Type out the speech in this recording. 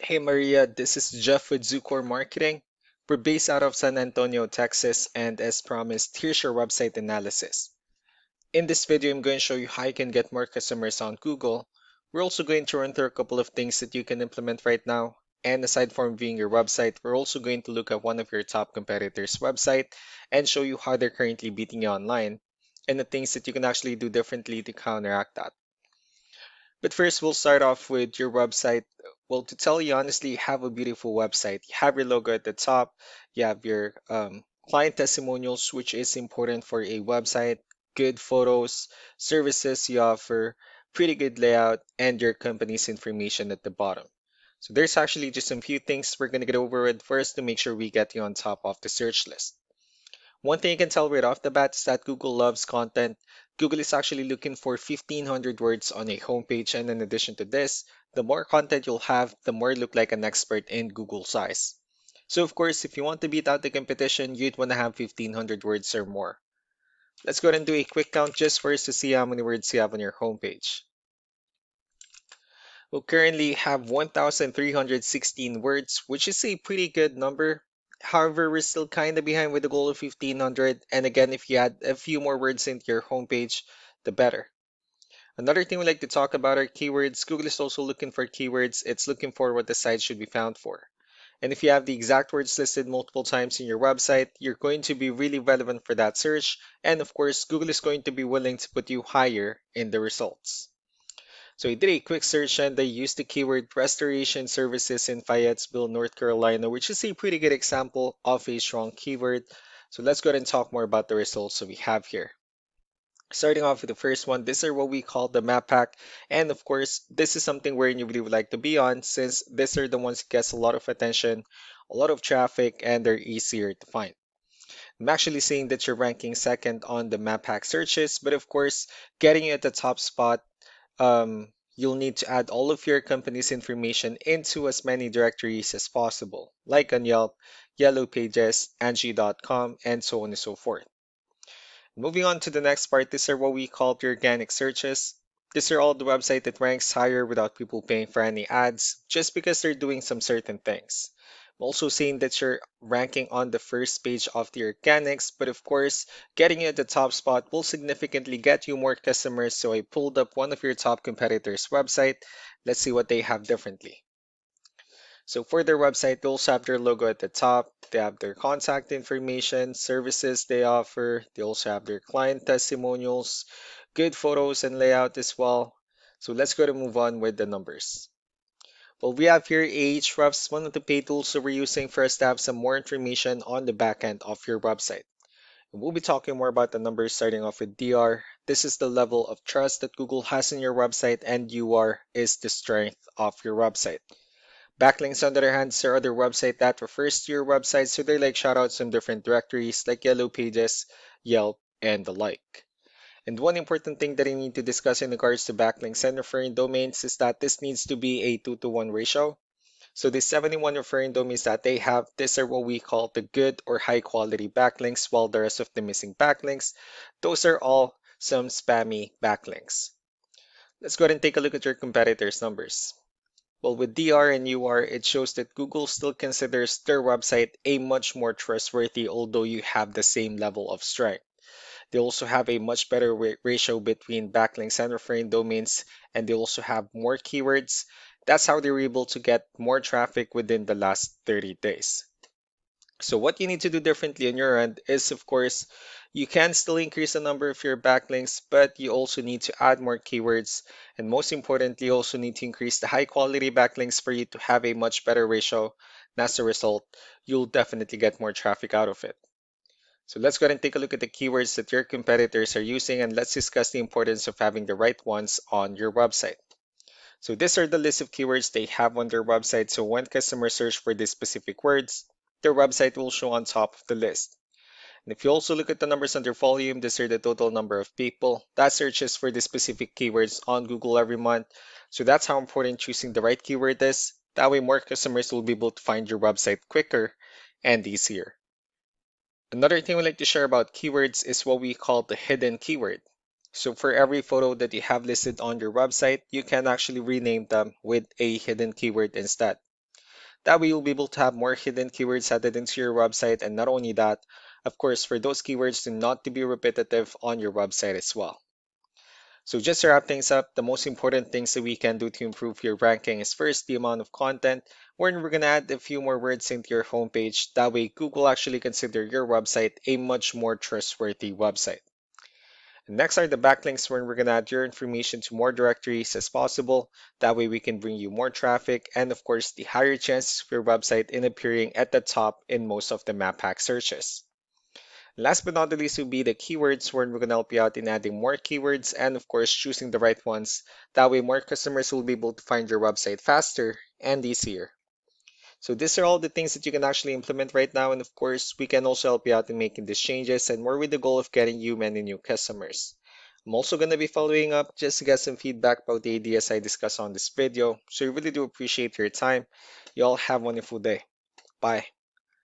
Hey Maria, this is Jeff with Zucor Marketing. We're based out of San Antonio, Texas, and as promised, here's your website analysis. In this video, I'm going to show you how you can get more customers on Google. We're also going to run through a couple of things that you can implement right now. And aside from viewing your website, we're also going to look at one of your top competitors' website and show you how they're currently beating you online and the things that you can actually do differently to counteract that. But first, we'll start off with your website. Well, to tell you honestly, you have a beautiful website. You have your logo at the top, you have your client testimonials, which is important for a website, good photos, services you offer, pretty good layout, and your company's information at the bottom. So there's actually just some few things we're going to get over with first to make sure we get you on top of the search list. One thing you can tell right off the bat is that Google loves content. Google is actually looking for 1,500 words on a homepage, and in addition to this, the more content you'll have, the more you look like an expert in Google's eyes. So, of course, if you want to beat out the competition, you'd want to have 1,500 words or more. Let's go ahead and do a quick count just for us to see how many words you have on your homepage. We currently have 1,316 words, which is a pretty good number. However, we're still kind of behind with the goal of 1,500. And again, if you add a few more words into your homepage, the better. Another thing we like to talk about are keywords. Google is also looking for keywords. It's looking for what the site should be found for. And if you have the exact words listed multiple times in your website, you're going to be really relevant for that search. And of course, Google is going to be willing to put you higher in the results. So I did a quick search and I used the keyword restoration services in Fayetteville, North Carolina, which is a pretty good example of a strong keyword. So let's go ahead and talk more about the results that we have here. Starting off with the first one, these are what we call the map pack. And of course, this is something where you really would like to be on since these are the ones that gets a lot of attention, a lot of traffic, and they're easier to find. I'm actually seeing that you're ranking second on the map pack searches, but of course, getting you at the top spot you'll need to add all of your company's information into as many directories as possible, like on Yelp, Yellow Pages, Angie.com, and so on and so forth. Moving on to the next part, these are what we call the organic searches. These are all the website that ranks higher without people paying for any ads, just because they're doing some certain things. I'm also seeing that you're ranking on the first page of the organics, but of course, getting you at the top spot will significantly get you more customers. So I pulled up one of your top competitors' website. Let's see what they have differently. So for their website, they also have their logo at the top. They have their contact information, services they offer. They also have their client testimonials, good photos and layout as well. So let's go to move on with the numbers. Well, we have here Ahrefs, one of the paid tools that we're using for us to have some more information on the back end of your website. And we'll be talking more about the numbers starting off with DR. This is the level of trust that Google has in your website, and UR is the strength of your website. Backlinks, on the other hand, are other website that refers to your website, so they like shout out some different directories like Yellow Pages, Yelp, and the like. And one important thing that I need to discuss in regards to backlinks and referring domains is that this needs to be a 2-to-1 ratio. So the 71 referring domains that they have, these are what we call the good or high quality backlinks, while the rest of the missing backlinks, those are all some spammy backlinks. Let's go ahead and take a look at your competitors' numbers. Well, with DR and UR, it shows that Google still considers their website a much more trustworthy, although you have the same level of strength. They also have a much better ratio between backlinks and referring domains, and they also have more keywords. That's how they were able to get more traffic within the last 30 days. So what you need to do differently on your end is, of course, you can still increase the number of your backlinks, but you also need to add more keywords. And most importantly, you also need to increase the high quality backlinks for you to have a much better ratio. And as a result, you'll definitely get more traffic out of it. So let's go ahead and take a look at the keywords that your competitors are using, and let's discuss the importance of having the right ones on your website. So these are the list of keywords they have on their website. So when customers search for these specific words, their website will show on top of the list. And if you also look at the numbers under volume, these are the total number of people that searches for the specific keywords on Google every month. So that's how important choosing the right keyword is. That way more customers will be able to find your website quicker and easier. Another thing we like to share about keywords is what we call the hidden keyword. So for every photo that you have listed on your website, you can actually rename them with a hidden keyword instead. That way you'll be able to have more hidden keywords added into your website, and not only that, of course, for those keywords to not to be repetitive on your website as well. So just to wrap things up, the most important things that we can do to improve your ranking is first the amount of content, where we're gonna add a few more words into your homepage. That way Google actually consider your website a much more trustworthy website. Next are the backlinks, where we're gonna add your information to more directories as possible. That way we can bring you more traffic and of course the higher chances of your website in appearing at the top in most of the map hack searches. Last but not the least will be the keywords, where we're going to help you out in adding more keywords and of course choosing the right ones. That way more customers will be able to find your website faster and easier. So these are all the things that you can actually implement right now, and of course we can also help you out in making these changes and more with the goal of getting you many new customers. I'm also going to be following up just to get some feedback about the ideas I discussed on this video. So I really do appreciate your time. You all have a wonderful day. Bye.